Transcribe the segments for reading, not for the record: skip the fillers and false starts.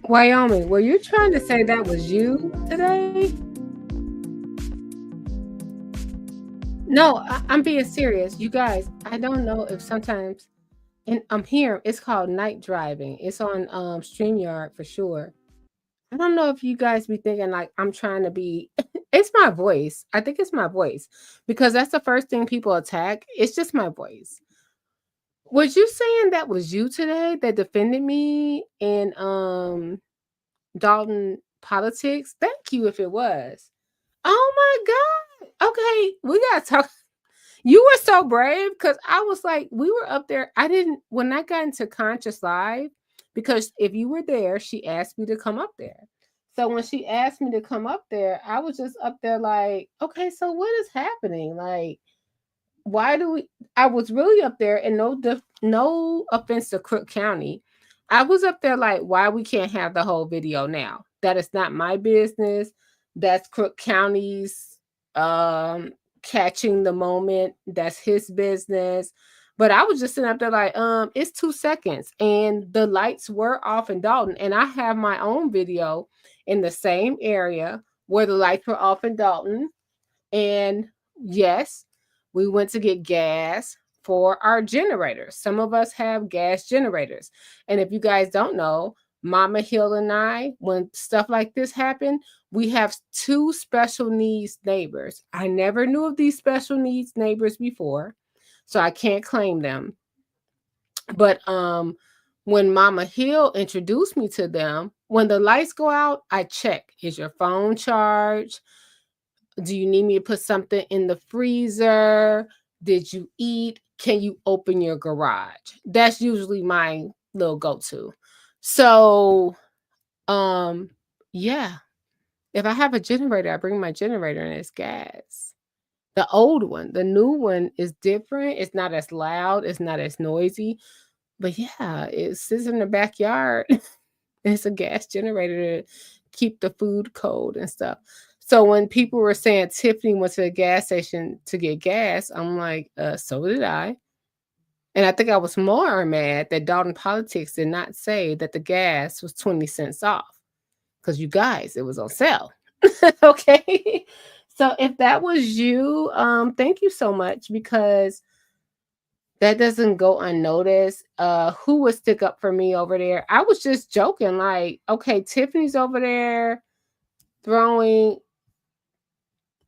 Wyoming, were you trying to say that was you today? No, I'm being serious. You guys, I don't know if sometimes, and I'm here, it's called night driving. It's on StreamYard for sure. I don't know if you guys be thinking like I'm trying to be, it's my voice. I think it's my voice because that's the first thing people attack. It's just my voice. Was you saying that was you today that defended me in Dalton politics? Thank you if it was. Oh my God. Okay, we gotta talk. You were so brave because I was like, we were up there. I didn't, when I got into Conscious Live, because if you were there, she asked me to come up there. So when she asked me to come up there, I was just up there like, okay, so what is happening? Like, why do we? I was really up there, and no offense to Crook County, I was up there like, why we can't have the whole video now? That is not my business. That's Crook County's catching the moment. That's his business. But I was just sitting up there like, it's 2 seconds, and the lights were off in Dalton, and I have my own video in the same area where the lights were off in Dalton, and yes, we went to get gas for our generators. Some of us have gas generators. And if you guys don't know, Mama Hill and I, when stuff like this happened, we have two special needs neighbors. I never knew of these special needs neighbors before, so I can't claim them. But when Mama Hill introduced me to them, when the lights go out, I check, is your phone charged? Do you need me to put something in the freezer? Did you eat? Can you open your garage? That's usually my little go-to. So, yeah. If I have a generator, I bring my generator and it's gas. The old one, the new one is different. It's not as loud, it's not as noisy. But yeah, it sits in the backyard. It's a gas generator to keep the food cold and stuff. So when people were saying Tiffany went to the gas station to get gas, I'm like, so did I. And I think I was more mad that Dalton Politics did not say that the gas was 20 cents off. Because you guys, it was on sale. Okay. So if that was you, thank you so much because that doesn't go unnoticed. Who would stick up for me over there? I was just joking, like, okay, Tiffany's over there throwing.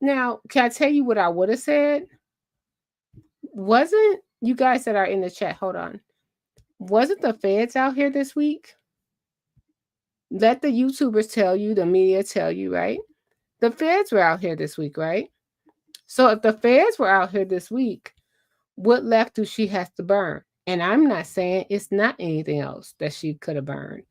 Now, can I tell you what I would have said? Wasn't you guys that are in the chat? Hold on. Wasn't the feds out here this week? Let the YouTubers tell you, the media tell you, right? The feds were out here this week, right? So if the feds were out here this week, what left do she have to burn? And I'm not saying it's not anything else that she could have burned,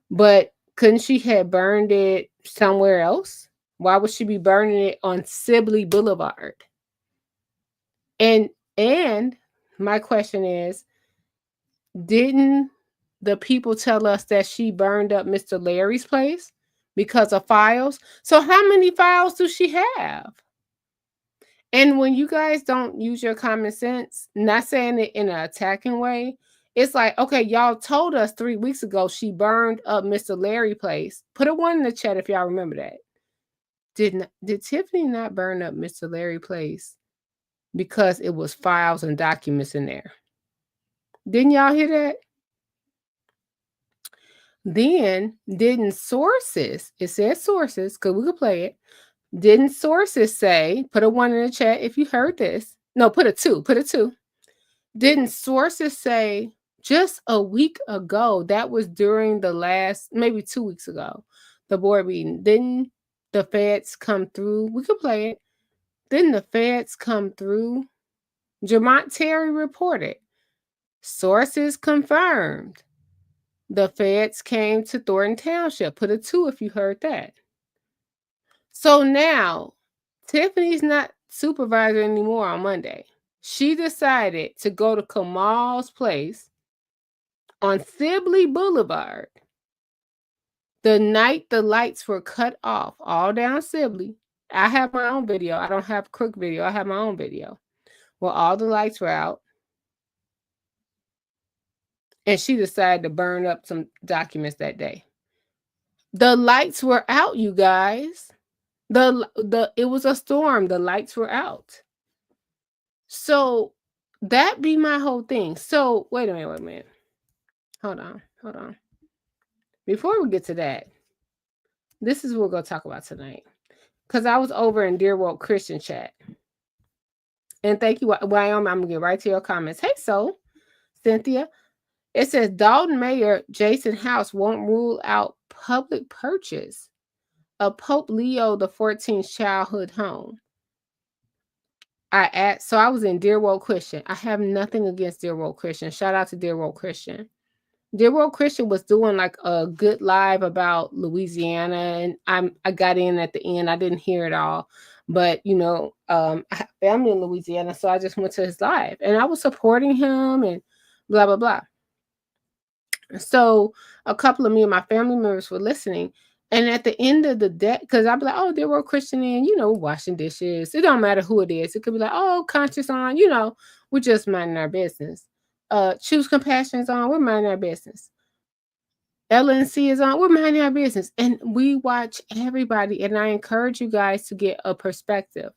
but couldn't she have burned it somewhere else? Why would she be burning it on Sibley Boulevard? And my question is, didn't the people tell us that she burned up Mr. Larry's place because of files? So how many files does she have? And when you guys don't use your common sense, not saying it in an attacking way, it's like, okay, y'all told us 3 weeks ago she burned up Mr. Larry's place. Put a 1 in the chat if y'all remember that. Did Tiffany not burn up Mr. Larry's place because it was files and documents in there? Didn't y'all hear that? Then didn't sources, it says sources, because we could play it. Didn't sources say, put a 1 in the chat if you heard this. No, put a 2. Didn't sources say just a week ago, that was during the last, maybe 2 weeks ago, the board meeting, didn't the feds come through? We could play it. Didn't the feds come through? Jamont Terry reported. Sources confirmed. The feds came to Thornton Township. Put a 2 if you heard that. So now, Tiffany's not supervisor anymore on Monday. She decided to go to Kamal's place on Sibley Boulevard the night the lights were cut off, all down Sibley. I have my own video. I don't have Crook video. I have my own video where all the lights were out. And she decided to burn up some documents that day. The lights were out, you guys. It was a storm. The lights were out. So that be my whole thing. So wait a minute. Hold on. Before we get to that, this is what we're gonna talk about tonight. Because I was over in Dear Woke Christian chat. And thank you, Wyoming. I'm gonna get right to your comments. Hey, so Cynthia. It says Dalton Mayor Jason House won't rule out public purchase of Pope Leo the 14th's childhood home. So I was in Dear Woke Christian. I have nothing against Dear Woke Christian. Shout out to Dear Woke Christian. Dear World Christian was doing like a good live about Louisiana, and I got in at the end. I didn't hear it all, but I have family in Louisiana, so I just went to his live, and I was supporting him and blah blah blah. So a couple of me and my family members were listening, and at the end of the day, because I'd be like, "Oh, Dear World Christian," and washing dishes. It don't matter who it is. It could be like, "Oh, conscious on," we're just minding our business. Choose Compassion is on, we're minding our business. LNC is on, we're minding our business. And we watch everybody, and I encourage you guys to get a perspective.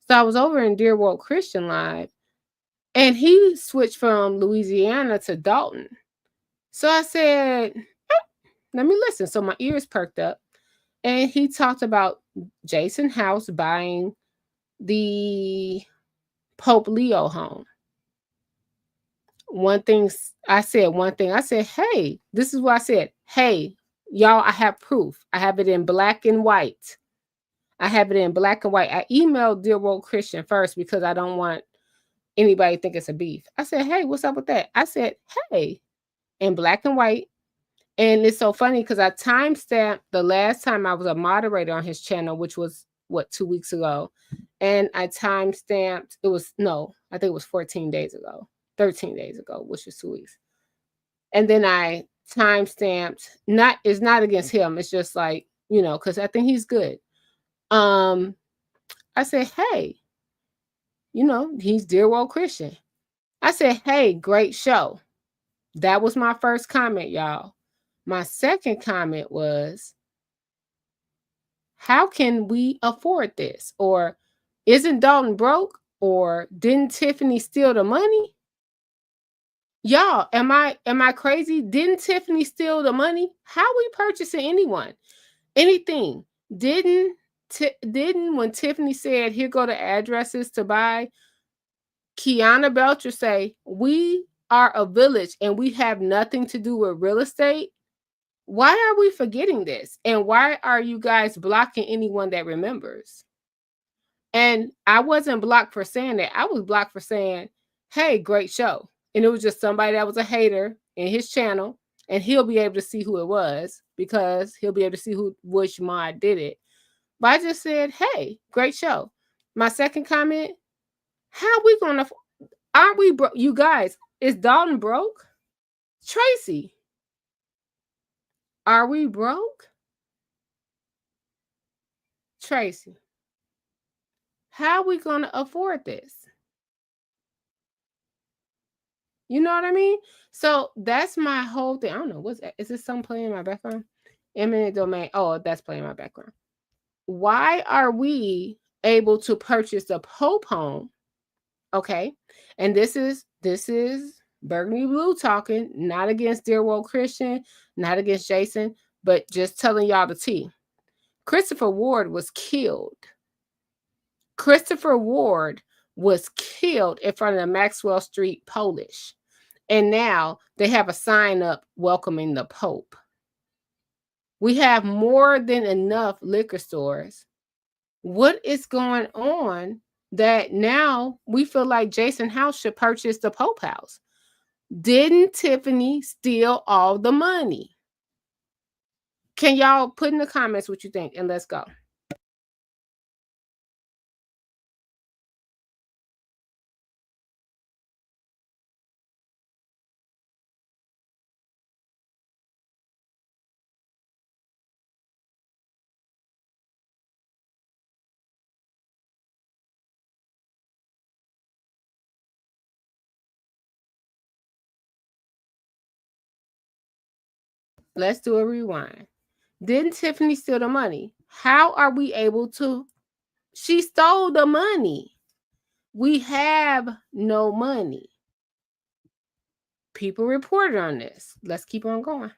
So I was over in Dear Woke Christian Live, and he switched from Louisiana to Dalton. So I said, let me listen. So my ears perked up, and he talked about Jason House buying the Pope Leo home. I said, hey, this is what I said. Hey, y'all, I have proof. I have it in black and white. I emailed Dear World Christian first because I don't want anybody to think it's a beef. I said, hey, what's up with that? I said, hey, in black and white. And it's so funny because I timestamped the last time I was a moderator on his channel, which was 2 weeks ago. And I timestamped, I think it was 14 days ago. 13 days ago, which was 2 weeks. And then I timestamped, it's not against him. It's just like, because I think he's good. I said, hey, he's Dear World Christian. I said, hey, great show. That was my first comment, y'all. My second comment was, how can we afford this? Or isn't Dalton broke? Or didn't Tiffany steal the money? Y'all, am I crazy? Didn't Tiffany steal the money? How we purchasing anything? Didn't when Tiffany said, here go the addresses to buy, Kiana Belcher say, we are a village and we have nothing to do with real estate? Why are we forgetting this? And why are you guys blocking anyone that remembers? And I wasn't blocked for saying that. I was blocked for saying, hey, great show. And it was just somebody that was a hater in his channel, and he'll be able to see who it was because he'll be able to see which mod did it. But I just said, hey, great show. My second comment, aren't we broke? You guys, is Dalton broke? Tracy, are we broke? Tracy, how are we going to afford this? You know what I mean? So that's my whole thing. I don't know. Is this something playing in my background? Eminent domain. Oh, that's playing in my background. Why are we able to purchase the Pope home? Okay. And this is Burgundy Blue talking, not against Dear World Christian, not against Jason, but just telling y'all the tea. Christopher Ward was killed. Christopher Ward was killed in front of the Maxwell Street Polish. And now they have a sign up welcoming the Pope. We have more than enough liquor stores. What is going on that now we feel like Jason House should purchase the Pope house? Didn't Tiffany steal all the money? Can y'all put in the comments what you think, and let's go. Let's do a rewind. Didn't Tiffany steal the money? How are we able to? She stole the money. We have no money. People reported on this. Let's keep on going.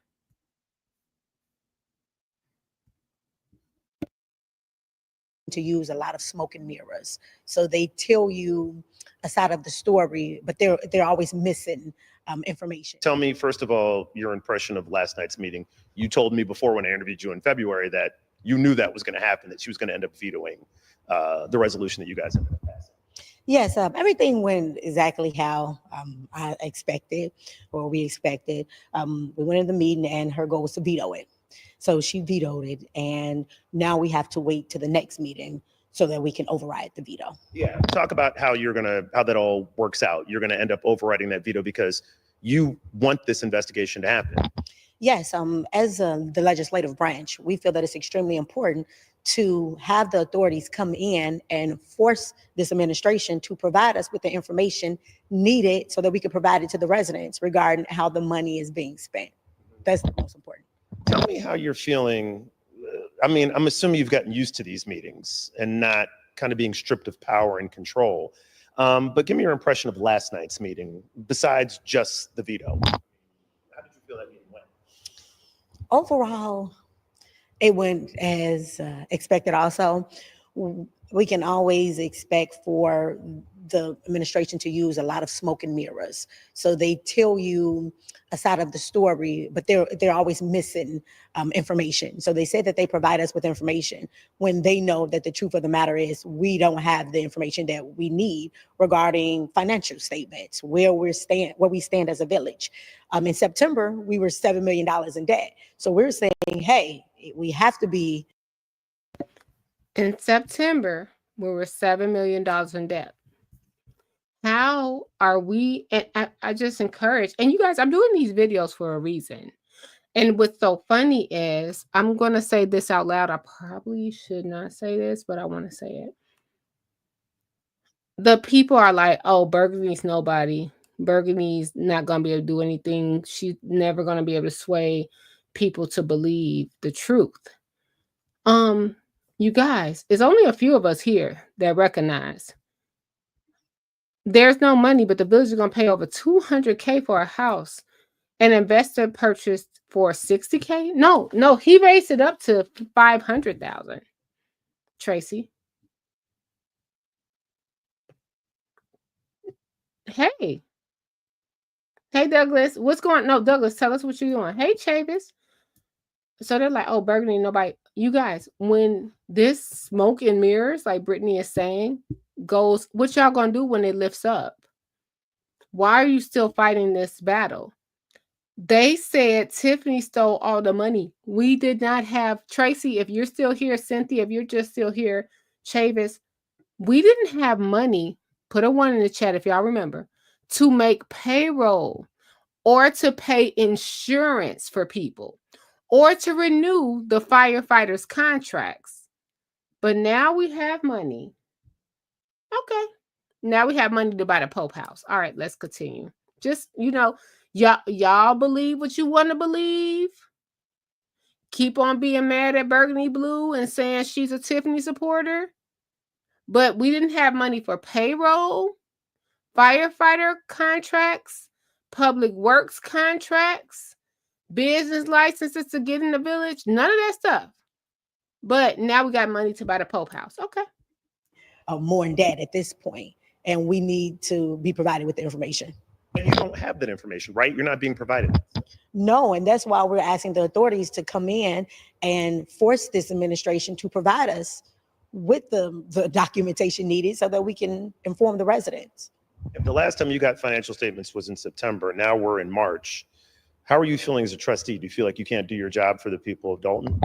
To use a lot of smoke and mirrors. So they tell you a side of the story, but they're always missing information. Tell me, first of all, your impression of last night's meeting. You told me before when I interviewed you in February that you knew that was going to happen, that she was going to end up vetoing the resolution that you guys ended up passing. Yes, everything went exactly how I expected, or we expected. We went in the meeting and her goal was to veto it. So she vetoed it, and now we have to wait to the next meeting so that we can override the veto. Yeah, talk about how that all works out. You're gonna end up overriding that veto because you want this investigation to happen. Yes, as the legislative branch, we feel that it's extremely important to have the authorities come in and force this administration to provide us with the information needed so that we can provide it to the residents regarding how the money is being spent. That's the most important. Tell me how you're feeling. I mean, I'm assuming you've gotten used to these meetings and not kind of being stripped of power and control. But give me your impression of last night's meeting, besides just the veto. How did you feel that meeting went? Overall, it went as expected. Also, we can always expect for the administration to use a lot of smoke and mirrors. So they tell you a side of the story, but they're always missing information. So they say that they provide us with information when they know that the truth of the matter is we don't have the information that we need regarding financial statements, where we stand as a village. In September, we were $7 million in debt. So we're saying, hey, we have to be. In September, we were $7 million in debt. How are we? And I just encourage, and you guys, I'm doing these videos for a reason. And what's so funny is, I'm going to say this out loud. I probably should not say this, but I want to say it. The people are like, oh, Burgundy's nobody. Burgundy's not going to be able to do anything. She's never going to be able to sway people to believe the truth. You guys, it's only a few of us here that recognize there's no money, but the village is going to pay over $200K for a house. An investor purchased for $60K. No, he raised it up to $500,000. Tracy. Hey, Douglas, what's going on? No, Douglas, tell us what you're doing. Hey, Chavis. So they're like, oh, Burgundy, nobody. You guys, when this smoke and mirrors, like Brittany is saying, goes, what y'all gonna do when it lifts up? Why are you still fighting this battle? They said Tiffany stole all the money. We did not have, Tracy, if you're still here, Cynthia, if you're just still here, Chavis, we didn't have money, put a 1 in the chat if y'all remember, to make payroll or to pay insurance for people or to renew the firefighters' contracts. But now we have money. Okay. Now we have money to buy the Pope house. All right, let's continue. Just, y'all believe what you want to believe. Keep on being mad at Burgundy Blue and saying she's a Tiffany supporter. But we didn't have money for payroll, firefighter contracts, public works contracts, business licenses to get in the village. None of that stuff. But now we got money to buy the Pope house. Okay. More in debt at this point, and we need to be provided with the information. And you don't have that information, right? You're not being provided. No, and that's why we're asking the authorities to come in and force this administration to provide us with the documentation needed so that we can inform the residents. If the last time you got financial statements was in September, now we're in March. How are you feeling as a trustee? Do you feel like you can't do your job for the people of Dolton?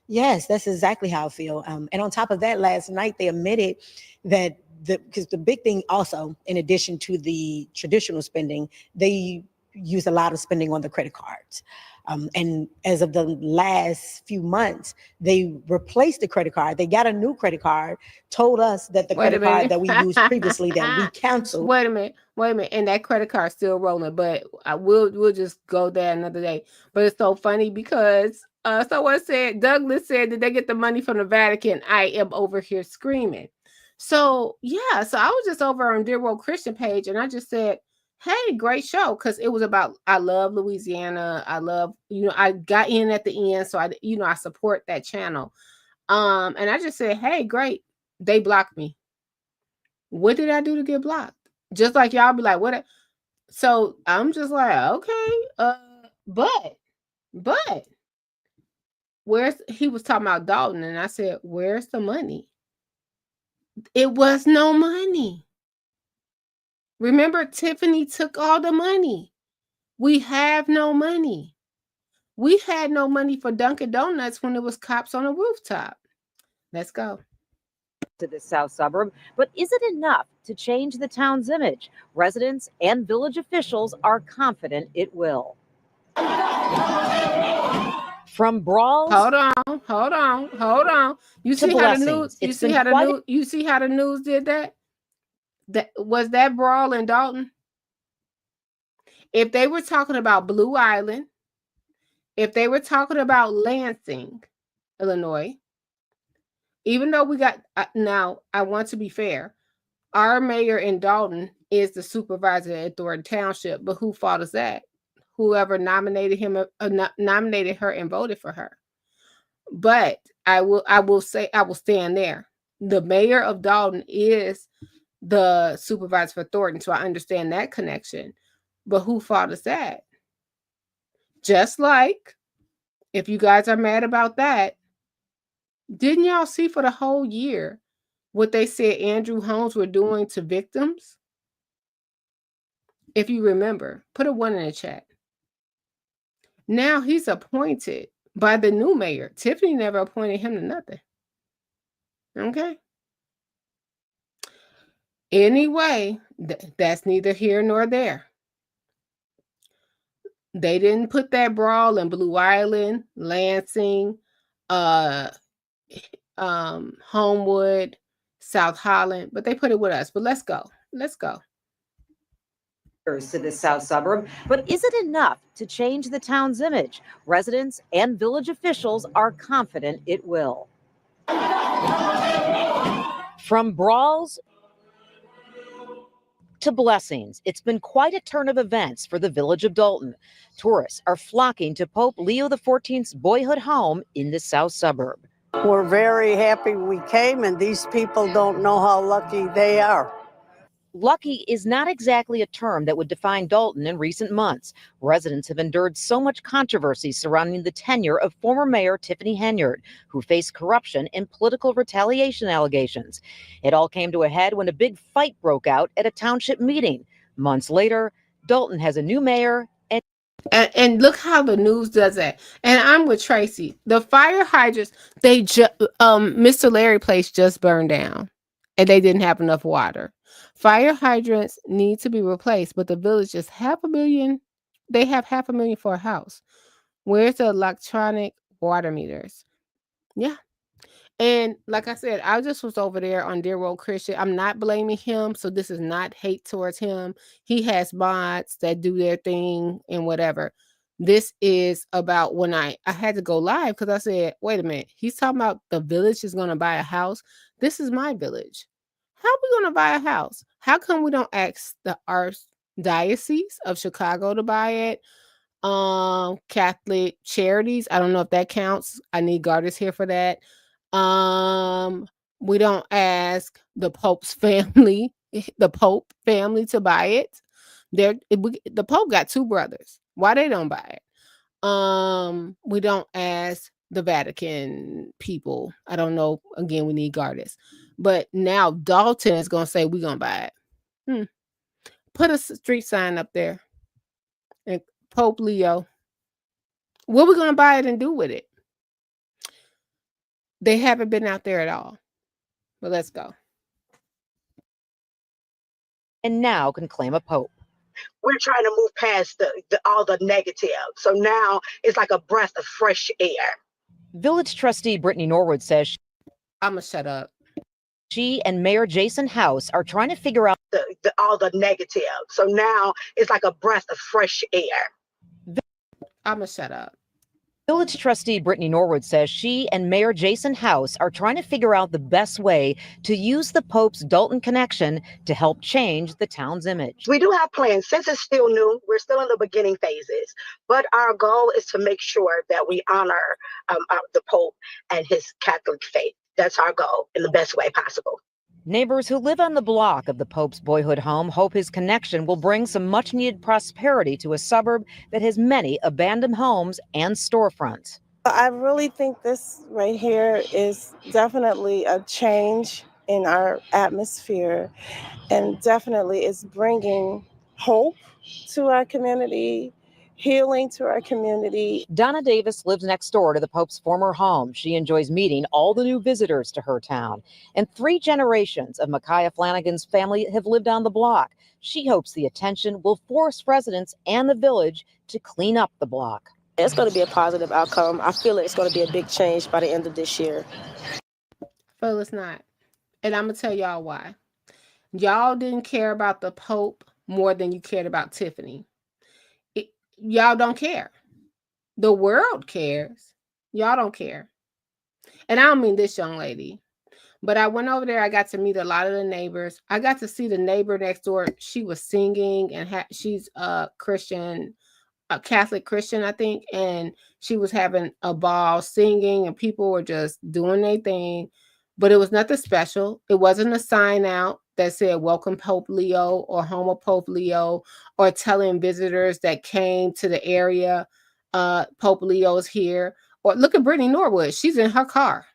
Yes, that's exactly how I feel. And on top of that, last night they admitted that because the big thing also, in addition to the traditional spending, they use a lot of spending on the credit cards. And as of the last few months, they replaced the credit card. They got a new credit card, told us that the credit card that we used previously that we canceled. Wait a minute. And that credit card's still rolling, but we'll just go there another day. But it's so funny because Someone said, Douglas said, did they get the money from the Vatican? I am over here screaming. So yeah, so I was just over on Dear World Christian page, and I just said, hey, great show, because it was about, I love Louisiana. I love, I got in at the end, so I support that channel. And I just said, hey, great. They blocked me. What did I do to get blocked? Just like y'all be like, what? So I'm just like, okay, but he was talking about Dolton, and I said, where's the money? It was no money. Remember, Tiffany took all the money. We have no money. We had no money for Dunkin' Donuts when it was cops on the rooftop. Let's go. To the south suburb, but is it enough to change the town's image? Residents and village officials are confident it will. From brawls. Hold on. You see how the news? You see how the news? You see how the news did that? Was that brawl in Dolton? If they were talking about Blue Island, if they were talking about Lansing, Illinois, even though we got, now I want to be fair, our mayor in Dolton is the supervisor at Thornton Township, but whose fault is that? Whoever nominated him, nominated her and voted for her. But I will stand there. The mayor of Dolton is the supervisor for Thornton, so I understand that connection. But whose fault is that? Just like, if you guys are mad about that, didn't y'all see for the whole year what they said Andrew Holmes were doing to victims? If you remember, put a 1 in the chat. Now he's appointed by the new mayor. Tiffany never appointed him to nothing. Okay. Anyway, that's neither here nor there. They didn't put that brawl in Blue Island, Lansing, Homewood, South Holland, but they put it with us. But let's go. To the south suburb, but is it enough to change the town's image? Residents and village officials are confident it will. From brawls to blessings, it's been quite a turn of events for the village of Dolton. Tourists are flocking to Pope Leo XIV's boyhood home in the south suburb. We're very happy we came, and these people don't know how lucky they are. Lucky is not exactly a term that would define Dolton in recent months. Residents have endured so much controversy surrounding the tenure of former Mayor Tiffany Henyard, who faced corruption and political retaliation allegations. It all came to a head when a big fight broke out at a township meeting. Months later, Dolton has a new mayor. And look how the news does that. And I'm with Tracy. The fire hydrants, Mr. Larry place just burned down, and they didn't have enough water. Fire hydrants need to be replaced, but the village is $500,000. They have $500,000 for a house. Where's the electronic water meters? Yeah. And like I said, I just was over there on Dear World Christian. I'm not blaming him, so this is not hate towards him. He has mods that do their thing and whatever. This is about when I had to go live because I said, wait a minute. He's talking about the village is going to buy a house. This is my village. How are we going to buy a house? How come we don't ask the Archdiocese of Chicago to buy it? Catholic Charities. I don't know if that counts. I need Gardas here for that. We don't ask the Pope's family, the Pope family to buy it. The Pope got 2 brothers. Why they don't buy it? We don't ask the Vatican people. I don't know. Again, we need Gardas. But now Dolton is going to say we're going to buy it. Put a street sign up there. And Pope Leo. What are we going to buy it and do with it? They haven't been out there at all. But let's go. And now can claim a pope. We're trying to move past all the negative. So now it's like a breath of fresh air. Village trustee Brittany Norwood says I'm going to shut up. She and Mayor Jason House are trying to figure out all the negative. So now it's like a breath of fresh air. I'm going to shut up. Village trustee Brittany Norwood says she and Mayor Jason House are trying to figure out the best way to use the Pope's Dolton connection to help change the town's image. We do have plans. Since it's still new, we're still in the beginning phases. But our goal is to make sure that we honor the Pope and his Catholic faith. That's our goal in the best way possible. Neighbors who live on the block of the Pope's boyhood home hope his connection will bring some much-needed prosperity to a suburb that has many abandoned homes and storefronts. I really think this right here is definitely a change in our atmosphere, and definitely is bringing hope to our community, healing to our community. Donna Davis lives next door to the Pope's former home. She enjoys meeting all the new visitors to her town. And 3 generations of Micaiah Flanagan's family have lived on the block. She hopes the attention will force residents and the village to clean up the block. It's going to be a positive outcome. I feel it's going to be a big change by the end of this year. Well, it's not. And I'm going to tell y'all why. Y'all didn't care about the Pope more than you cared about Tiffany. Y'all don't care. The world cares. Y'all don't care. And I don't mean this young lady, but I went over there. I got to meet a lot of the neighbors. I got to see the neighbor next door. She was singing, and she's a Christian, a Catholic Christian, I think. And she was having a ball singing, and people were just doing their thing. But it was nothing special. It wasn't a sign out that said welcome Pope Leo or home of Pope Leo, or telling visitors that came to the area, Pope Leo's here. Or look at Brittany Norwood. She's in her car.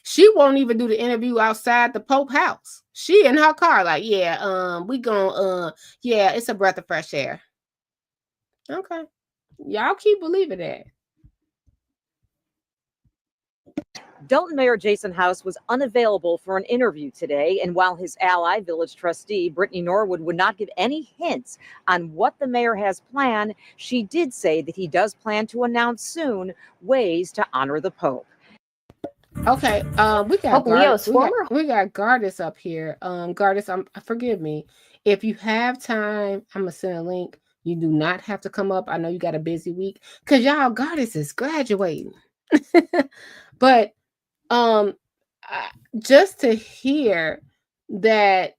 She won't even do the interview outside the Pope house. She in her car like, yeah, we gon' yeah, it's a breath of fresh air. Okay. Y'all keep believing that. Dolton Mayor Jason House was unavailable for an interview today, and while his ally, village trustee Brittany Norwood, would not give any hints on what the mayor has planned, she did say that he does plan to announce soon ways to honor the Pope. Okay, we got Gardis up here. Gardis, forgive me. If you have time, I'm gonna send a link. You do not have to come up. I know you got a busy week because y'all Gardis is graduating. But just to hear that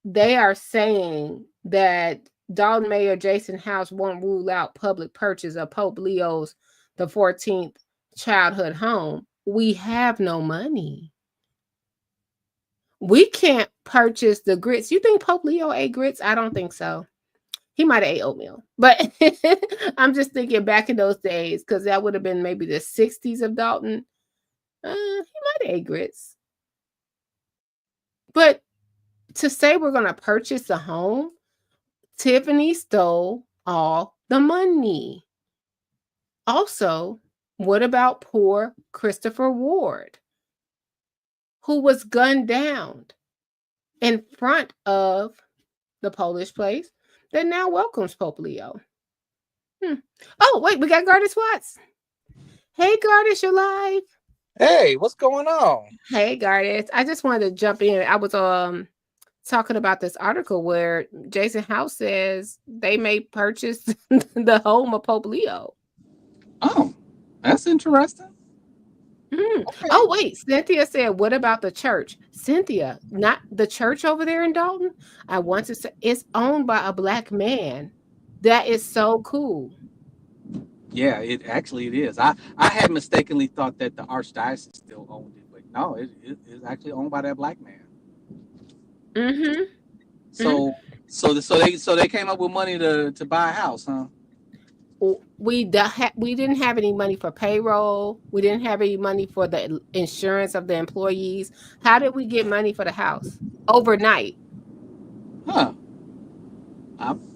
they are saying that Dolton Mayor Jason House won't rule out public purchase of Pope Leo's the 14th childhood home. We have no money. We can't purchase the grits. You think Pope Leo ate grits? I don't think so. He might have ate oatmeal, but I'm just thinking back in those days, because that would have been maybe the 60s of Dolton. He might have ate grits. But to say we're going to purchase a home, Tiffany stole all the money. Also, what about poor Christopher Ward, who was gunned down in front of the Polish place that now welcomes Pope Leo? Oh, wait, we got Gardis Watts. Hey, Gardis, you're live. Hey, what's going on? Hey, Gardis. I just wanted to jump in. I was talking about this article where Jason House says they may purchase the home of Pope Leo. Oh, that's interesting. Okay. Oh, wait. Cynthia said, what about the church? Cynthia, not the church over there in Dolton. I want to say it's owned by a Black man. That is so cool. Yeah, it is. I had mistakenly thought that the archdiocese still owned it, but no, it is actually owned by that Black man. Mm-hmm. So they came up with money to buy a house, huh? We didn't have any money for payroll. We didn't have any money for the insurance of the employees. How did we get money for the house overnight? Huh.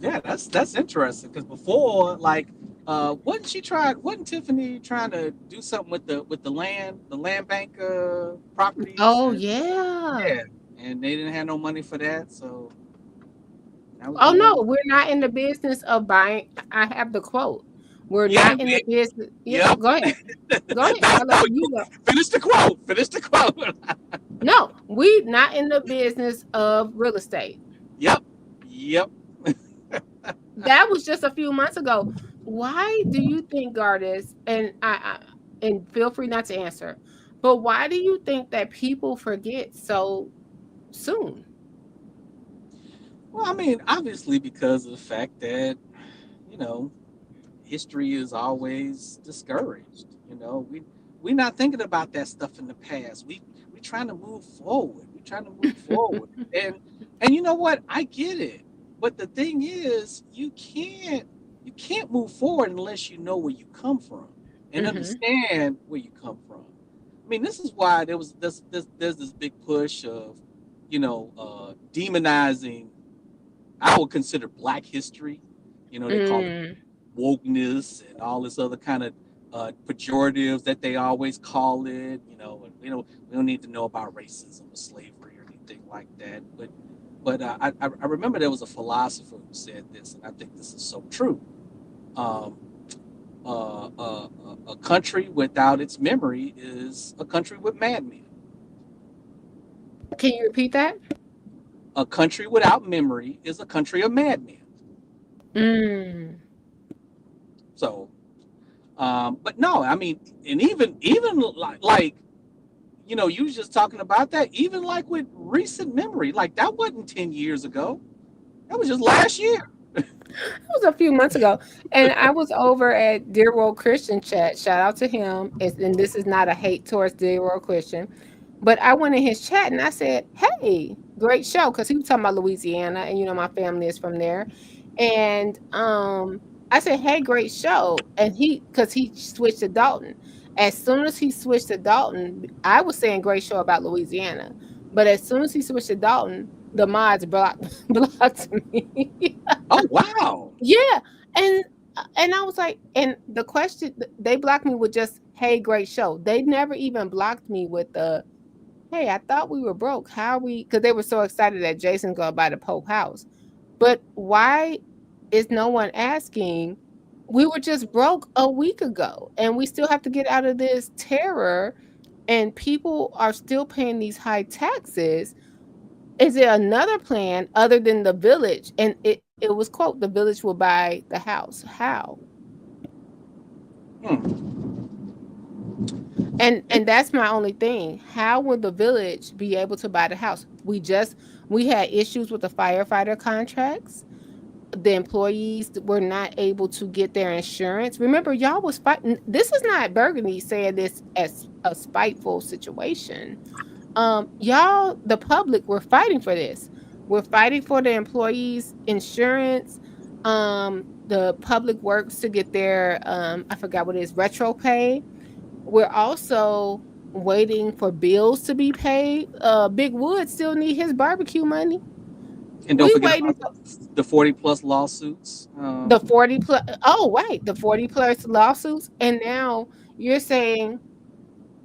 Yeah, that's interesting, because before, like, wasn't Tiffany trying to do something with the land bank properties? Oh, yeah. And they didn't have no money for that, so. Oh, no, we're not in the business of buying. I have the quote. We're not in the business. Yeah, yep. Go ahead. I'll let you go. Finish the quote. No, we're not in the business of real estate. Yep. That was just a few months ago. why do you think, Gardis, and and feel free not to answer, but why do you think that people forget so soon? Well, I mean, obviously because of the fact that, you know, history is always discouraged. We're not thinking about that stuff in the past. We trying to move forward. We're trying to move forward. And you know what? I get it. But the thing is, you can't move forward unless you know where you come from and Mhm. understand where you come from. I mean, this is why there's this big push of, demonizing. I would consider Black history. They call it Mm. wokeness and all this other kind of pejoratives that they always call it. And we don't need to know about racism or slavery or anything like that. But I remember there was a philosopher who said this, and I think this is so true. Um, a country without its memory is a country with madmen. Can you repeat that? A country without memory is a country of madmen. Mm. So, but no, I mean, and even like you was just talking about that. Even like with recent memory, like that wasn't 10 years ago. That was just last year. It was a few months ago, and I was over at Dear World Christian Chat. Shout out to him. And this is not a hate towards Dear World Christian, but I went in his chat and I said, "Hey, great show," because he was talking about Louisiana, and my family is from there, and I said, "Hey, great show," and because he switched to Dalton. As soon as he switched to Dalton, I was saying great show about Louisiana, but as soon as he switched to Dalton, the mods blocked me. Oh wow. Yeah, and I was like, and the question they blocked me with just, "Hey, great show." They never even blocked me with the, "Hey, I thought we were broke. How are we?" Because they were so excited that Jason's gonna buy the Pope house. But why is no one asking? We were just broke a week ago, and we still have to get out of this terror, and people are still paying these high taxes. Is there another plan other than the village? And it was quote, "The village will buy the house." How? Hmm. And that's my only thing. How will the village be able to buy the house? We had issues with the firefighter contracts. The employees were not able to get their insurance. Remember, y'all was fighting. This is not Burgundy saying this as a spiteful situation. Y'all, the public, were fighting for this. We're fighting for the employees' insurance. The public works to get their I forgot what it is, retro pay. We're also waiting for bills to be paid. Big Wood still need his barbecue money. And don't We forget waiting about for the 40 plus lawsuits. the 40 plus. Oh, right, the 40 plus lawsuits, and now you're saying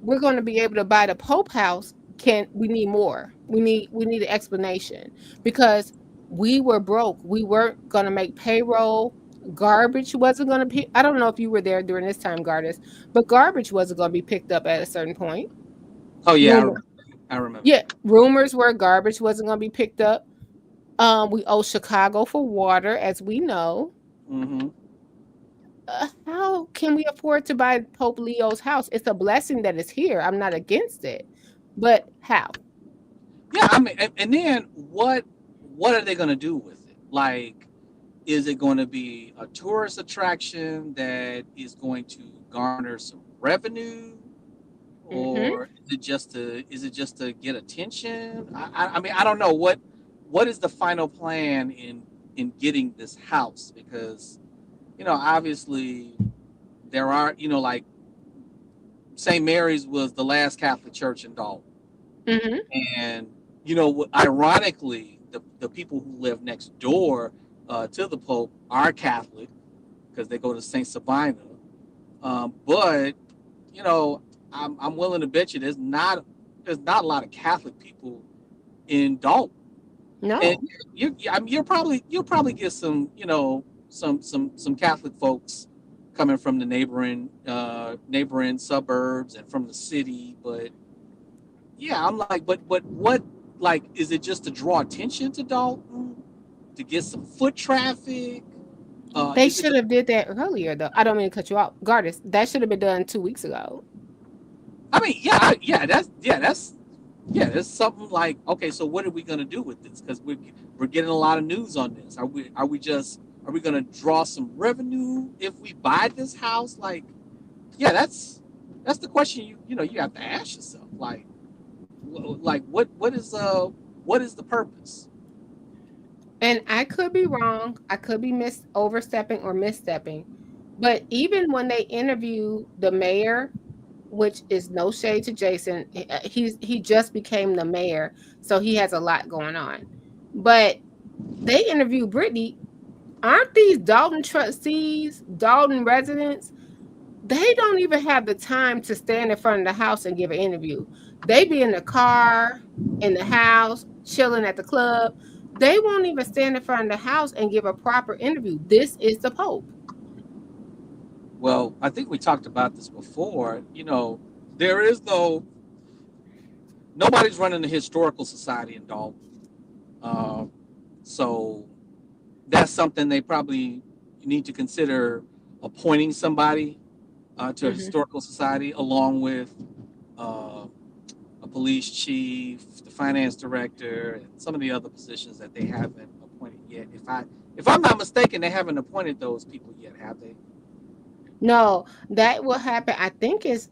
we're going to be able to buy the Pope house. Can we need more? We need an explanation because we were broke. We weren't going to make payroll. Garbage wasn't going to be. I don't know if you were there during this time, Gardis, but garbage wasn't going to be picked up at a certain point. Oh yeah, Rumor, I remember. yeah, rumors were garbage wasn't going to be picked up. We owe Chicago for water, as we know. Hmm. How can we afford to buy Pope Leo's house? It's a blessing that it's here. I'm not against it, but how? Yeah, I mean, and then what are they going to do with it? Like, is it going to be a tourist attraction that is going to garner some revenue, Mhm. or is it just to get attention? I mean, I don't know what is the final plan in getting this house, because obviously there are, like St. Mary's was the last Catholic church in Dalton. Mhm. And ironically, the people who live next door to the Pope are Catholic because they go to Saint Sabina. But you know, I'm willing to bet you there's not a lot of Catholic people in Dalton, and No. I mean, you'll probably get some Catholic folks coming from the neighboring suburbs and from the city, but yeah, I'm like, but what, like, is it just to draw attention to Dalton, to get some foot traffic? They should have did that earlier, though. I don't mean to cut you off, Gardis. That should have been done 2 weeks ago. I mean, that's something like, okay, so what are we gonna do with this? Because we're getting a lot of news on this. Are we gonna draw some revenue if we buy this house? Like, yeah, that's the question you have to ask yourself. Like what is the purpose? And I could be wrong. I could be overstepping or misstepping. But even when they interview the mayor, which is no shade to Jason, he just became the mayor, so he has a lot going on. But they interview Brittany. Aren't these Dolton trustees, Dolton residents? They don't even have the time to stand in front of the house and give an interview. They be in the car, in the house, chilling at the club. They won't even stand in front of the house and give a proper interview. This is the Pope. Well, I think we talked about this before. There is nobody's running the historical society in Dolton. So that's something they probably need to consider appointing somebody to a historical society, along with a police chief, the finance director, and some of the other positions that they haven't appointed yet. If I'm not mistaken, they haven't appointed those people yet, have they? No, that will happen. I think it's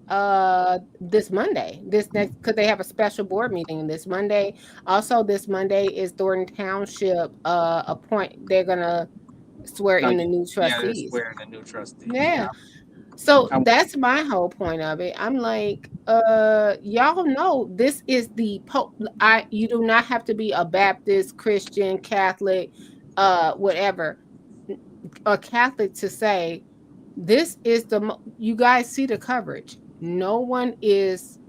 this Monday. This next, because they have a special board meeting this Monday. Also, this Monday is Thornton Township they're gonna swear in the new trustees. Yeah, swearing the new trustees. Yeah. So that's my whole point of it. I'm like, y'all know this is the Pope. You do not have to be a Baptist, Christian, Catholic, whatever, a Catholic to say this is you guys see the coverage. No one is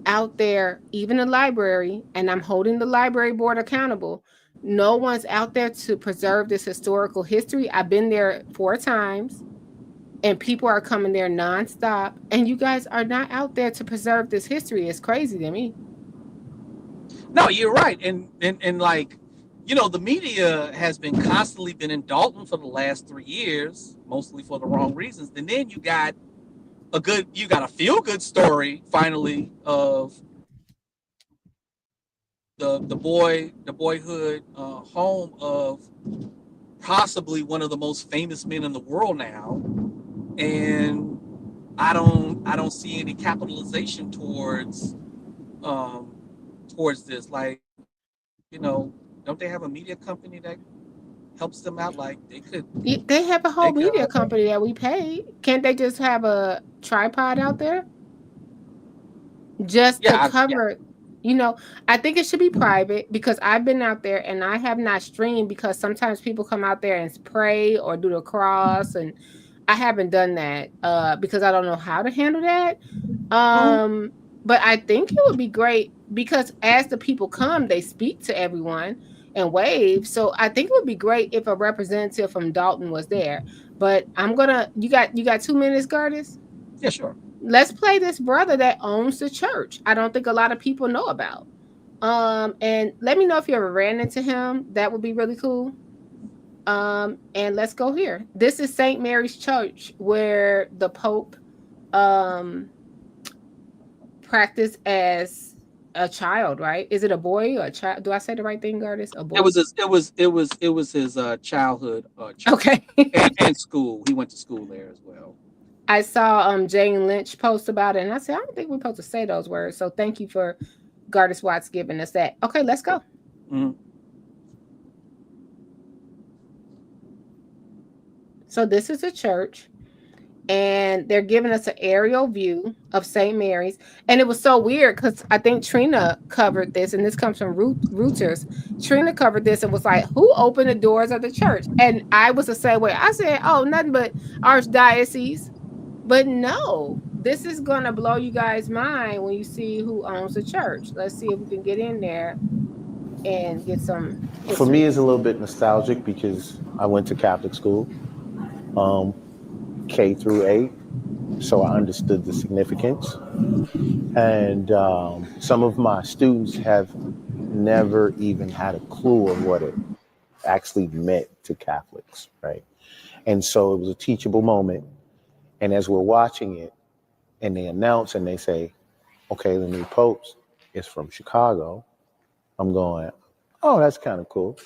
out there, even the library, and I'm holding the library board accountable. No one's out there to preserve this historical history. I've been there 4 times. And people are coming there nonstop, and you guys are not out there to preserve this history. It's crazy to me. No, you're right, and like, the media has been constantly in Dolton for the last 3 years, mostly for the wrong reasons. And then you got a feel good story finally of the boyhood home of possibly one of the most famous men in the world now. And I don't see any capitalization towards this. Like, don't they have a media company that helps them out? Like, they have a whole media company that we pay. Can't they just have a tripod out there just to cover? I think it should be private, because I've been out there and I have not streamed, because sometimes people come out there and pray or do the cross, and I haven't done that because I don't know how to handle that. But I think it would be great, because as the people come, they speak to everyone and wave. So I think it would be great if a representative from Dolton was there. But you got 2 minutes, Gardis? Yeah, sure. Let's play this brother that owns the church. I don't think a lot of people know about. And let me know if you ever ran into him. That would be really cool. And let's go here. This is St. Mary's Church, where the Pope practiced as a child, right? Is it a boy or a child? Do I say the right thing, Gardis? A boy? It was his childhood church. Okay. and school. He went to school there as well. I saw Jane Lynch post about it, and I said, I don't think we're supposed to say those words. So thank you for Gardis Watts giving us that. Okay, let's go. Mm-hmm. So this is a church, and they're giving us an aerial view of St. Mary's. And it was so weird, because I think Trina covered this, and this comes from Reuters. Trina covered this and was like, who opened the doors of the church? And I was the same way. I said, oh, nothing but Archdiocese. But no, this is going to blow you guys' mind when you see who owns the church. Let's see if we can get in there and get some history. For me, it's a little bit nostalgic, because I went to Catholic school. K through 8, so I understood the significance. And some of my students have never even had a clue of what it actually meant to Catholics, right? And so it was a teachable moment. And as we're watching it, and they announce and they say, okay, the new Pope is from Chicago, I'm going, oh, that's kind of cool.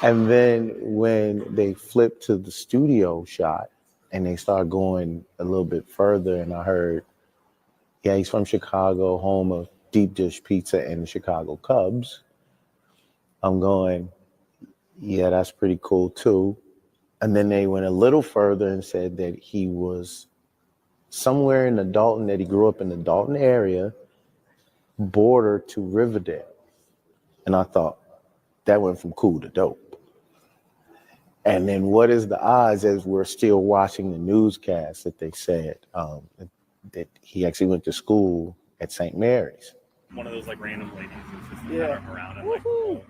And then when they flip to the studio shot and they start going a little bit further, and I heard, yeah, he's from Chicago, home of deep dish pizza and the Chicago Cubs. I'm going, yeah, that's pretty cool too. And then they went a little further and said that he was somewhere in the Dolton, that he grew up in the Dolton area, border to Riverdale. And I thought, that went from cool to dope. And then what is the odds, as we're still watching the newscast, that they said that he actually went to school at St. Mary's. One of those like random ladies who's just kind of around and like leave,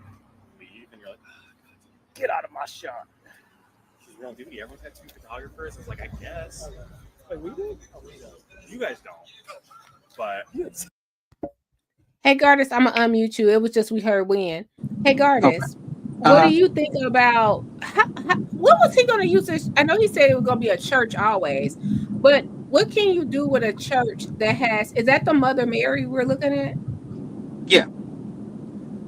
and you're like, oh, get out of my shot. She's real duty. Everyone's had 2 photographers. I was like, I guess. Like, we do? Oh, we don't. You guys don't. But Hey, Gardis, I'm going to unmute you. It was just we heard when. Hey, Gardis, what do you think about, what was he going to use this? I know he said it was going to be a church always, but what can you do with a church that has, is that the Mother Mary we're looking at? Yeah.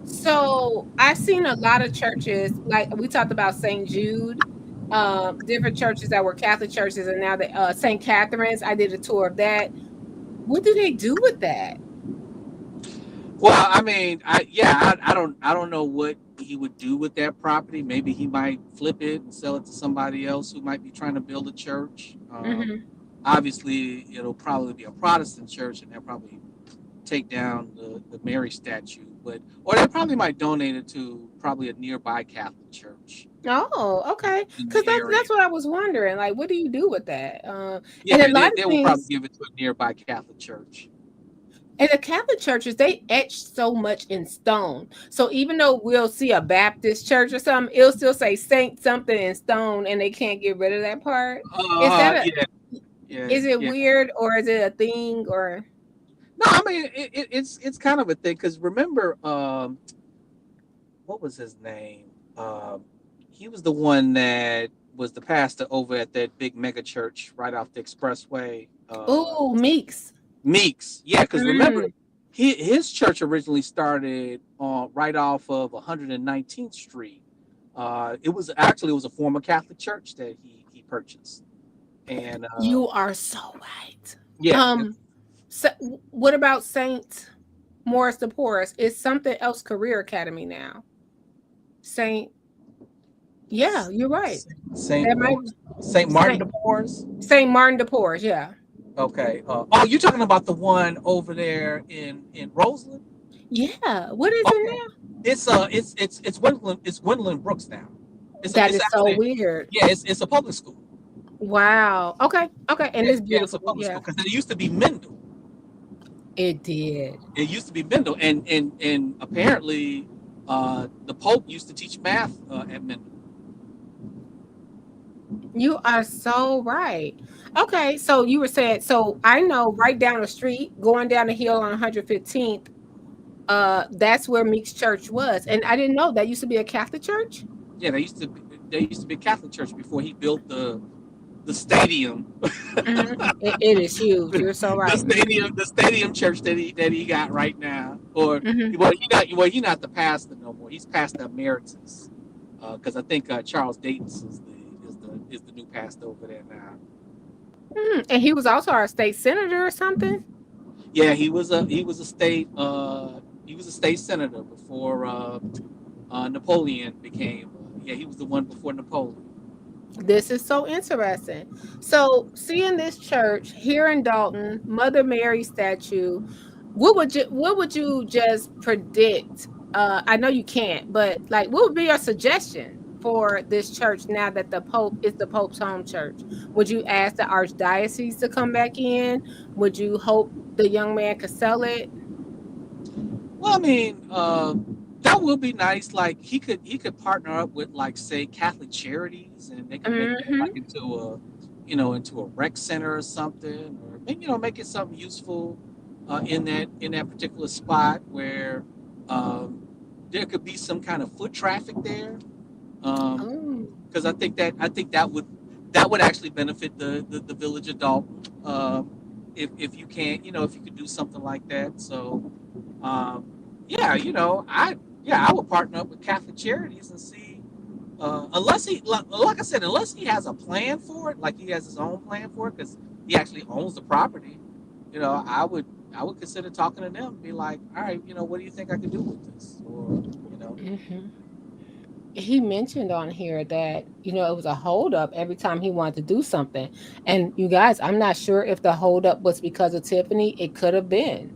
So I've seen a lot of churches, like we talked about St. Jude, different churches that were Catholic churches, and now the St. Catherine's. I did a tour of that. What do they do with that? Well, I mean, I don't know what he would do with that property. Maybe he might flip it and sell it to somebody else who might be trying to build a church. Obviously, it'll probably be a Protestant church, and they'll probably take down the Mary statue. Or they probably might donate it to probably a nearby Catholic church. Oh, okay. Because that's what I was wondering. Like, what do you do with that? Yeah, and they will probably give it to a nearby Catholic church. And the Catholic churches, they etch so much in stone. So even though we'll see a Baptist church or something, it'll still say Saint something in stone, and they can't get rid of that part. Is it weird, or is it a thing, or? No, I mean it's kind of a thing, because remember, what was his name? He was the one that was the pastor over at that big mega church right off the expressway. Meeks. Meeks, yeah, because remember, his church originally started right off of 119th Street. It was a former Catholic church that he purchased. And you are so right. Yeah. So what about Saint Morris de Porres? It's something else career academy now. Yeah, you're right. Saint Martin de Porres? Saint Martin de Porres, yeah. Okay. You're talking about the one over there in Roseland? Yeah. What is it now? It's Gwendolyn Brooks now. That is so weird. Yeah, it's a public school. Wow. Okay. And it's beautiful. Yeah, it's a public school, because it used to be Mendel. It did. It used to be Mendel, and apparently the Pope used to teach math at Mendel. You are so right. Okay, so you were saying, so I know right down the street, going down the hill on 115th, that's where Meeks Church was, and I didn't know that used to be a Catholic church. Yeah, they used to be a Catholic church before he built the stadium. It is huge. You're so right. The stadium church that he got right now, or he's not the pastor no more. He's pastor emeritus, because I think Charles Dayton's is the new pastor over there now. And he was also our state senator or something. Yeah, he was a state senator before Napoleon became. He was the one before Napoleon. This is so interesting. So seeing this church here in Dolton, Mother Mary statue, what would you just predict? I know you can't, but like, what would be your suggestion for this church now that the Pope is the Pope's home church? Would you ask the Archdiocese to come back in? Would you hope the young man could sell it? Well, I mean, that would be nice. Like he could partner up with, like, say, Catholic Charities, and they could make it like into a rec center or something, or maybe make it something useful in that particular spot where there could be some kind of foot traffic there. because I think that would actually benefit the village of Dolton, if you can, if you could do something like that. So yeah, I would partner up with Catholic Charities and see, unless he, like I said, unless he has a plan for it, like he has his own plan for it, because he actually owns the property. I would consider talking to them and be like, all right, what do you think I could do with this? Or, Hmm. He mentioned on here that it was a holdup every time he wanted to do something. And you guys, I'm not sure if the holdup was because of Tiffany. It could have been.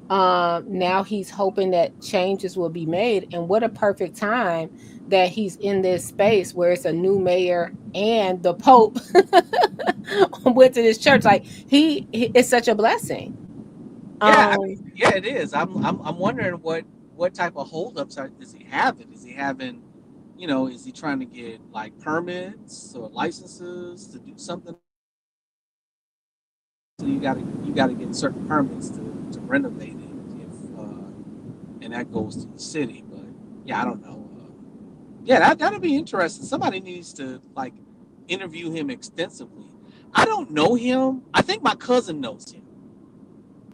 Now he's hoping that changes will be made. And what a perfect time that he's in this space where it's a new mayor and the Pope went to this church. Like it's such a blessing. yeah, I Um, mean, yeah, it is. I'm wondering what type of holdups is he having? Is he having, is he trying to get like permits or licenses to do something? So you gotta get certain permits to renovate it, and that goes to the city. But yeah, I don't know. Yeah, that'll be interesting. Somebody needs to like interview him extensively. I don't know him. I think my cousin knows him.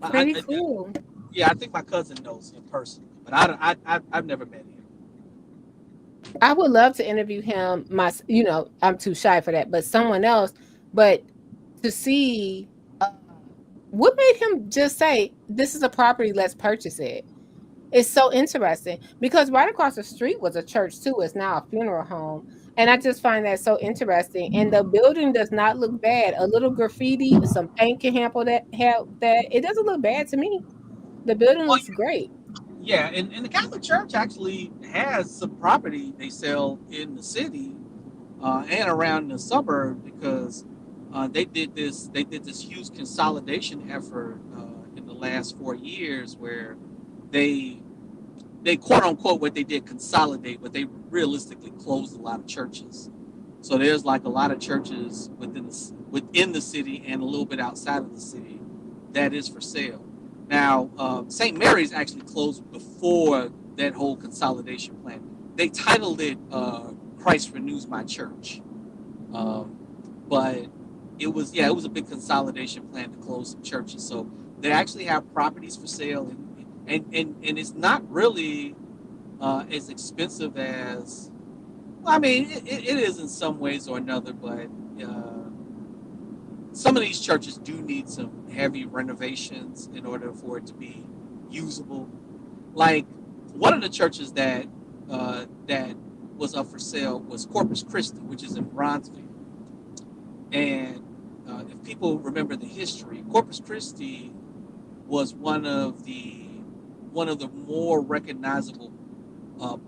Pretty cool. Yeah, I think my cousin knows him personally, but I've never met him. I would love to interview him. I'm too shy for that, but someone else. But to see what made him just say, "This is a property, let's purchase it." It's so interesting because right across the street was a church too. It's now a funeral home, and I just find that so interesting. And the building does not look bad. A little graffiti, some paint can help that. It doesn't look bad to me. The building Well, looks great. yeah, and the Catholic Church actually has some property they sell in the city, and around the suburb, because they did this huge consolidation effort in the last 4 years, where they quote unquote, what they did, consolidate, but they realistically closed a lot of churches. So there's like a lot of churches within the city and a little bit outside of the city that is for sale. Now, St. Mary's actually closed before that whole consolidation plan. They titled it Christ Renews My Church. But it was a big consolidation plan to close some churches. So they actually have properties for sale, and it's not really as expensive as, well, I mean, it is in some ways or another, but some of these churches do need some heavy renovations in order for it to be usable. Like one of the churches that was up for sale was Corpus Christi, which is in Bronzeville. And if people remember the history, Corpus Christi was one of the more recognizable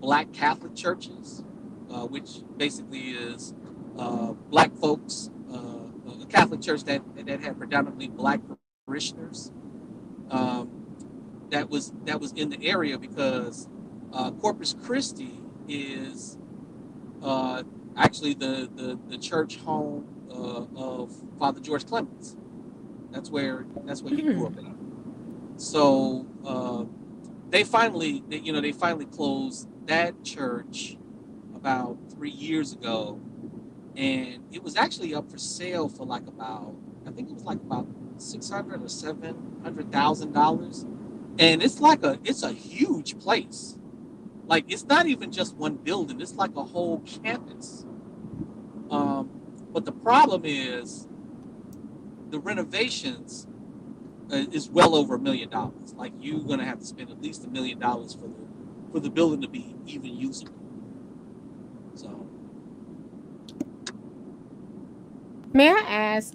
Black Catholic churches, which basically is Black folks, a Catholic church that had predominantly Black parishioners. That was in the area because Corpus Christi is actually the church home of Father George Clemens. That's where he grew up at. So they finally closed that church about 3 years ago, and it was actually up for sale for like about, I think it was like about $600,000 or $700,000, and it's a huge place. Like, it's not even just one building; it's like a whole campus. But the problem is the renovations is well over $1 million. Like, you're gonna have to spend at least $1 million for the building to be even usable. So, May I ask,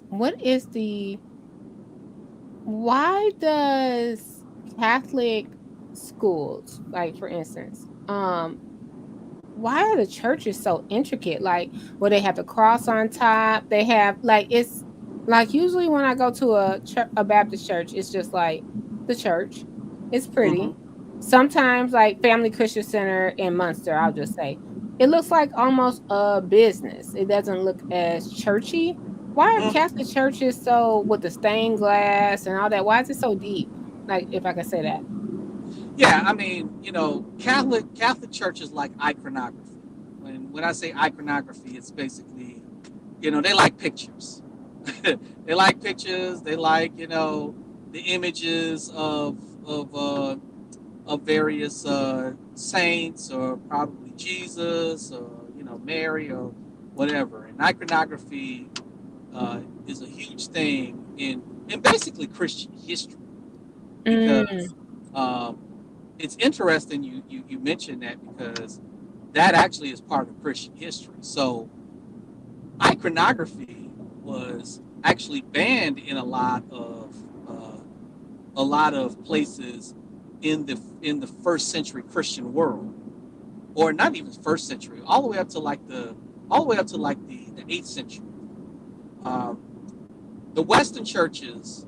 why does Catholic schools, like for instance, why are the churches so intricate? Like, where they have the cross on top, they have like, it's like usually when I go to a Baptist church, it's just like the church. It's pretty. Sometimes like Family Christian Center in Munster, I'll just say, it looks like almost a business. It doesn't look as churchy. Why are Catholic churches so with the stained glass and all that? Why is it so deep? Like, if I can say that. yeah, I mean, Catholic churches like iconography. when I say iconography, it's basically, they like pictures. They like pictures. They like, the images of various saints, or probably Jesus, or Mary, or whatever. And iconography is a huge thing in basically Christian history, because it's interesting you mentioned that, because that actually is part of Christian history. So iconography was actually banned in a lot of places in the first century Christian world, or not even first century, all the way up to like the 8th century. The Western churches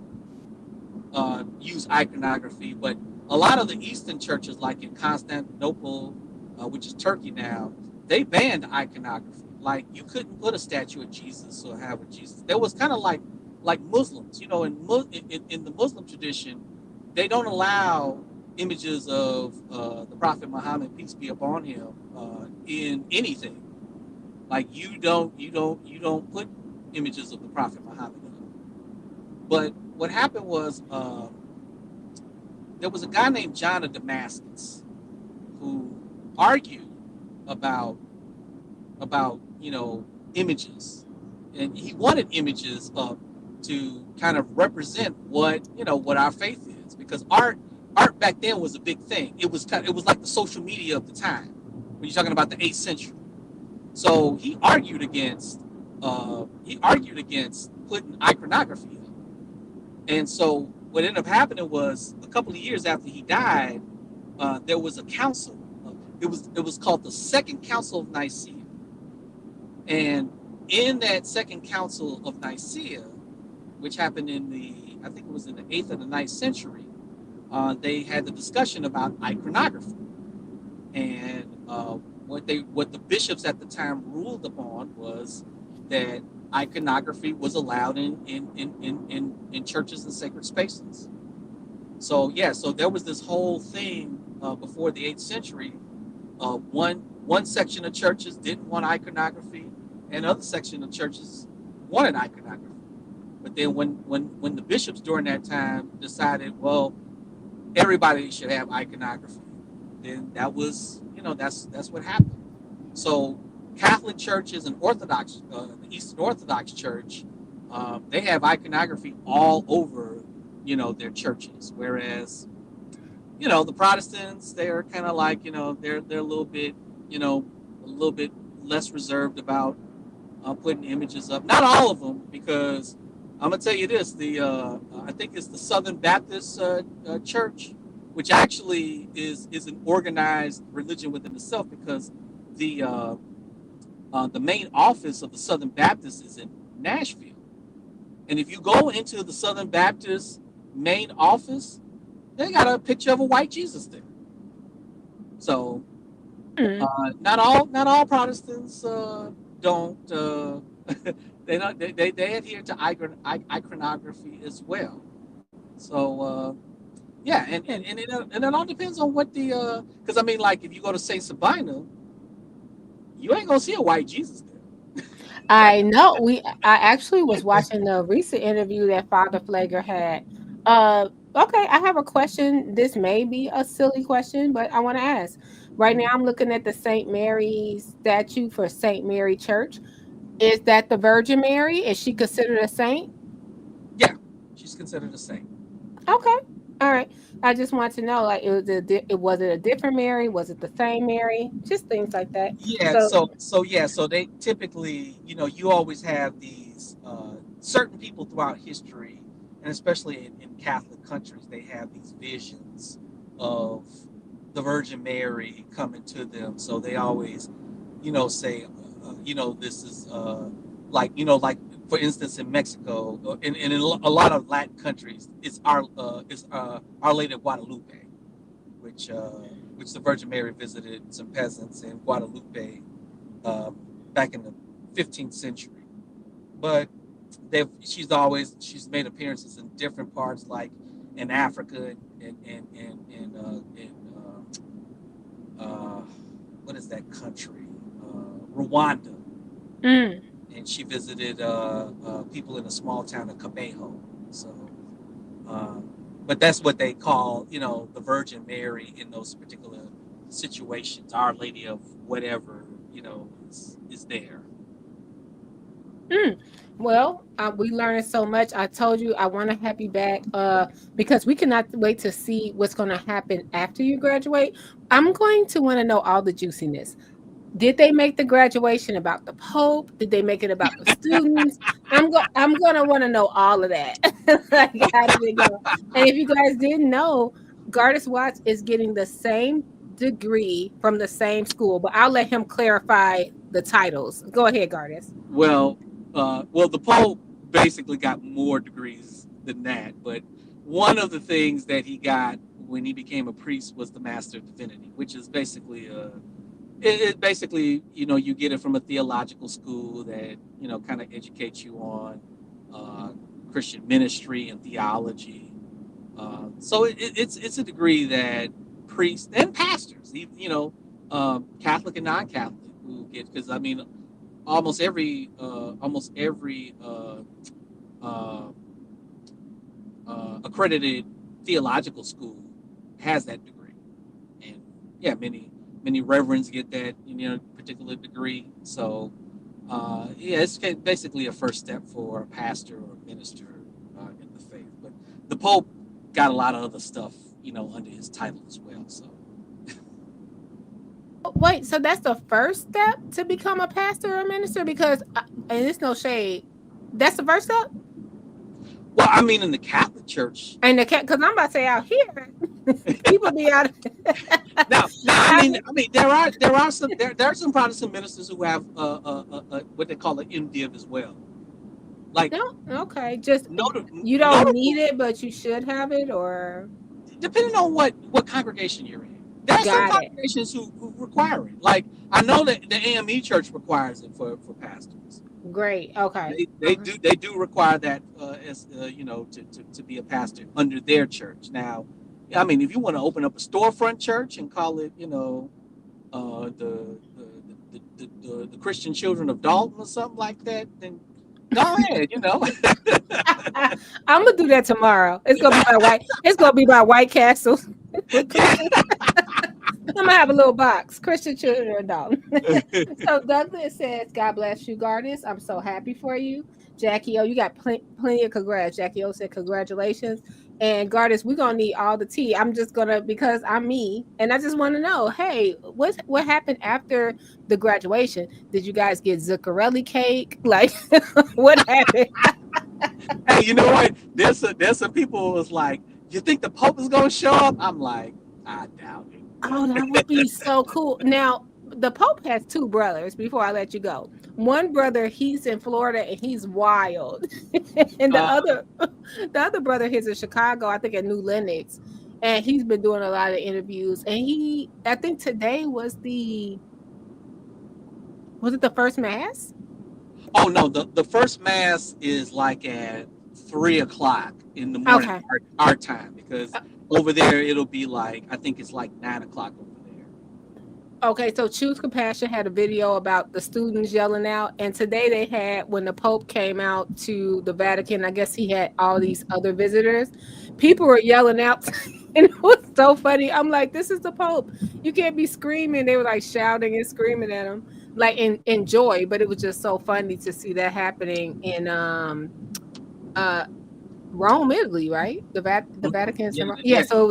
use iconography, but a lot of the Eastern churches, like in Constantinople, which is Turkey now, they banned iconography. Like, you couldn't put a statue of Jesus or have a Jesus. There was kind of like Muslims, in the Muslim tradition, they don't allow images of the Prophet Muhammad, peace be upon him, in anything. Like, you don't put images of the Prophet Muhammad in. But what happened was, there was a guy named John of Damascus who argued about images, and he wanted images up to kind of represent what our faith is, because art back then was a big thing. It was like the social media of the time when you're talking about the 8th century. So he argued against putting iconography up. And so what ended up happening was, a couple of years after he died, there was a council. It was called the Second Council of Nicaea. And in that Second Council of Nicaea, which happened I think it was in the 8th or the 9th century, they had the discussion about iconography. And what the bishops at the time ruled upon was that iconography was allowed in churches and sacred spaces. So there was this whole thing before the 8th century. One section of churches didn't want iconography, and other section of churches wanted iconography. But then when the bishops during that time decided, well, everybody should have iconography, then that was, that's what happened. So Catholic churches and Orthodox, the Eastern Orthodox Church, they have iconography all over, their churches. Whereas, the Protestants, they're kind of like, they're a little bit, less reserved about putting images up. Not all of them, because I'm gonna tell you this: I think it's the Southern Baptist Church, which actually is an organized religion within itself, because the main office of the Southern Baptist is in Nashville. And if you go into the Southern Baptist main office, they got a picture of a white Jesus there. So not all Protestants don't they adhere to iconography as well. So and it all depends on what the because I mean, like, if you go to Saint Sabina, you ain't gonna see a white Jesus there. I know. I actually was watching the recent interview that Father Flager had. Okay, I have a question. This may be a silly question, but I want to ask. Right now, I'm looking at the Saint Mary statue for Saint Mary Church. Is that the Virgin Mary? Is she considered a saint? Yeah, she's considered a saint. Okay, all right. I just want to know, like, was it a different Mary? Was it the same Mary? Just things like that. Yeah, so they typically, you always have these certain people throughout history, and especially in Catholic countries, they have these visions of the Virgin Mary coming to them. So they always, say, this is like for instance in Mexico, and in a lot of Latin countries, it's Our Lady of Guadalupe, which the Virgin Mary visited some peasants in Guadalupe back in the 15th century. But she's made appearances in different parts, like in Africa and what is that country? Rwanda, Mm. and she visited people in a small town of Kabeho. So, but that's what they call, the Virgin Mary in those particular situations. Our Lady of whatever, is there. Mm. Well, we learned so much. I told you I want to have you back because we cannot wait to see what's going to happen after you graduate. I'm going to want to know all the juiciness. Did they make the graduation about the Pope? Did they make it about the students? I'm gonna want to know all of that. Like, how did it go? And if you guys didn't know, Gardis Watts is getting the same degree from the same school, but I'll let him clarify the titles. Go ahead, Gardis. Well, the Pope basically got more degrees than that, but one of the things that he got when he became a priest was the Master of Divinity, which is basically it basically, you get it from a theological school that, kind of educates you on Christian ministry and theology. So it's a degree that priests and pastors, Catholic and non-Catholic, who get, because I mean, almost every accredited theological school has that degree, and yeah, many reverends get that particular degree. So yeah, it's basically a first step for a pastor or a minister in the faith. But the Pope got a lot of other stuff under his title as well. So Wait, so that's the first step to become a pastor or minister? Because, and it's no shade, that's the first step? well, I mean, in the Catholic Church, And because I'm about to say out here, people be out. no, I mean, there are some Protestant ministers who have what they call an MDiv as well. Like, No, okay, just notable, you don't need it, but you should have it, or depending on what congregation you're in. There are some congregations who require it. Like, I know that the AME Church requires it for pastors. Great. Okay. They do require that as to be a pastor under their church. Now, I mean, if you want to open up a storefront church and call it, the Christian Children of Dolton or something like that, then go ahead. I'm gonna do that tomorrow. It's gonna be my white. It's gonna be my White Castle. I'm gonna have a little box, Christian Children Dolton. So Douglas says, "God bless you, Gardis. I'm so happy for you." Jackie O, you got plenty of congrats. Jackie O said, "Congratulations." And Gardis, we're gonna need all the tea. I'm just gonna, because I'm me, and I just want to know, hey, what happened after the graduation? Did you guys get Zuccarelli cake? Like, what happened? Hey, you know what? There's some people who was like, "You think the Pope is gonna show up?" I'm like, I doubt it. Oh, that would be so cool. Now, the Pope has two brothers, before I let you go. One brother, he's in Florida and he's wild. And the other brother, he's in Chicago, I think at New Lenox. And he's been doing a lot of interviews. And I think today was it the first mass? Oh no, the first mass is like at 3:00 in the morning, Okay. our time, because over there it'll be like, I think it's like 9:00 over there. Okay, so Choose Compassion had a video about the students yelling out, and today they had, when the Pope came out to the Vatican, I guess he had all these other visitors. People were yelling out, and it was so funny. I'm like, this is the Pope. You can't be screaming. They were like shouting and screaming at him, like in joy. But it was just so funny to see that happening in Rome, Italy, right? The Vatican's in Rome. Yeah, so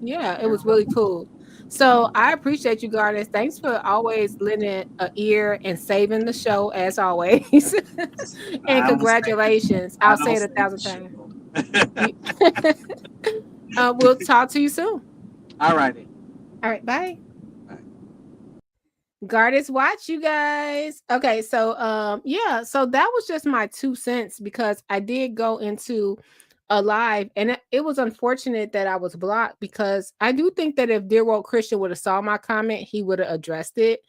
it was really cool. So I appreciate you, Gardis. Thanks for always lending an ear and saving the show, as always. And congratulations. I'll say it 1,000 times. We'll talk to you soon. All righty. All right, bye. Gardis Watch, you guys. Okay, so so that was just my 2 cents, because I did go into a live, and it was unfortunate that I was blocked, because I do think that if Dear Woke Christian would have saw my comment, he would have addressed it.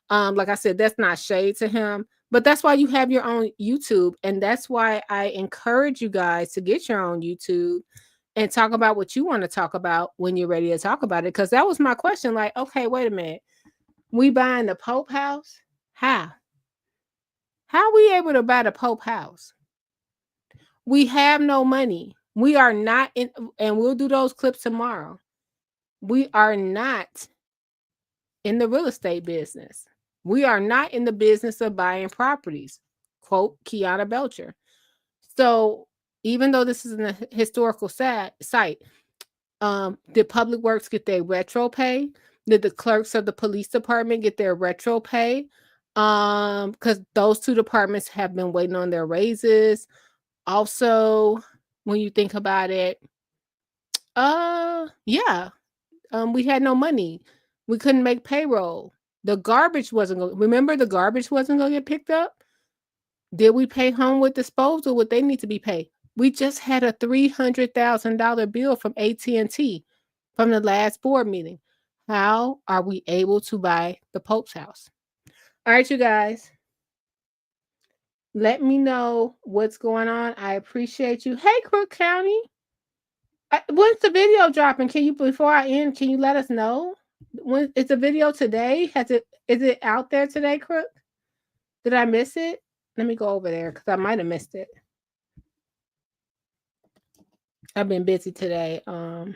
Like I said, that's not shade to him, but that's why you have your own YouTube, and that's why I encourage you guys to get your own YouTube and talk about what you want to talk about when you're ready to talk about it. Because that was my question. Like, okay, wait a minute. We buying the Pope house? How are we able to buy the Pope house? We have no money. We are not in, and we'll do those clips tomorrow. We are not in the real estate business. We are not in the business of buying properties. Quote Kiana Belcher. So even though this is a historical site, did Public Works get their retro pay? Did the clerks of the police department get their retro pay? Because those two departments have been waiting on their raises. Also, when you think about it, we had no money. We couldn't make payroll. The garbage wasn't going. Remember, the garbage wasn't going to get picked up. Did we pay Homewood Disposal what they need to be paid? We just had a $300,000 bill from AT&T from the last board meeting. How are we able to buy the Pope's house? All right, you guys. Let me know what's going on. I appreciate you. Hey, Crook County. When's the video dropping? Before I end, can you let us know? When is the video today? Is it out there today, Crook? Did I miss it? Let me go over there because I might have missed it. I've been busy today. And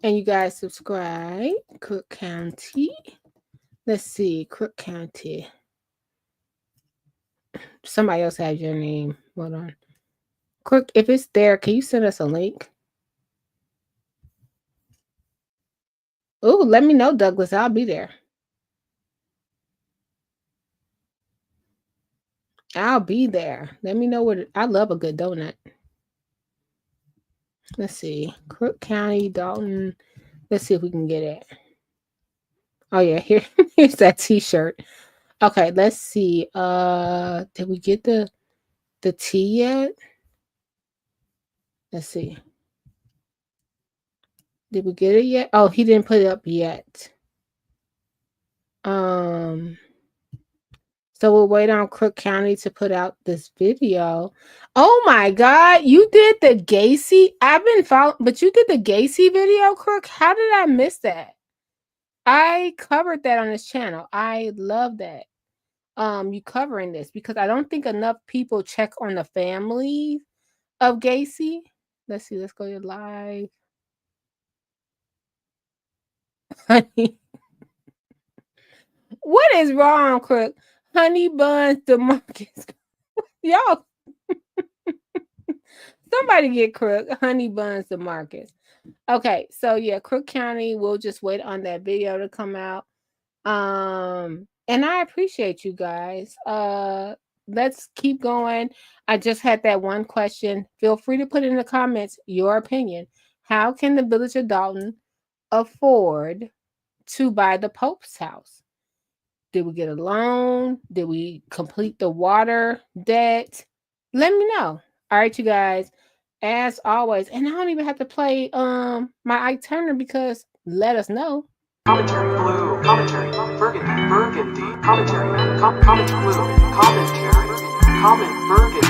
you guys subscribe. Crook County. Let's see. Crook County. Somebody else has your name. Hold on. Crook, if it's there, can you send us a link? Oh, let me know, Douglas. I'll be there. I'll be there. Let me know what I love a good donut. Let's see. Crook County, Dolton. Let's see if we can get it. Oh yeah, here's that t-shirt. Okay, let's see. Did we get the tea yet? Let's see. Did we get it yet? Oh, he didn't put it up yet. So we'll wait on Crook County to put out this video. Oh my God, you did the Gacy. I've been following, but you did the Gacy video, Crook. How did I miss that? I covered that on this channel. I love that. You covering this because I don't think enough people check on the family of Gacy. Let's see. Let's go to live. Honey, what is wrong, Crook? Honey buns DeMarcus. Y'all, somebody get Crook. Honey buns DeMarcus. Okay, so yeah, Crook County. We'll just wait on that video to come out. And I appreciate you guys. Let's keep going. I just had that one question. Feel free to put in the comments your opinion. How can the village of Dolton afford to buy the Pope's house? Did we get a loan? Did we complete the water debt? Let me know. All right, you guys. As always, and I don't even have to play my Ike Turner because let us know. Commentary blue, commentary, burgundy, commentary, comment blue, commentary, comment burgundy.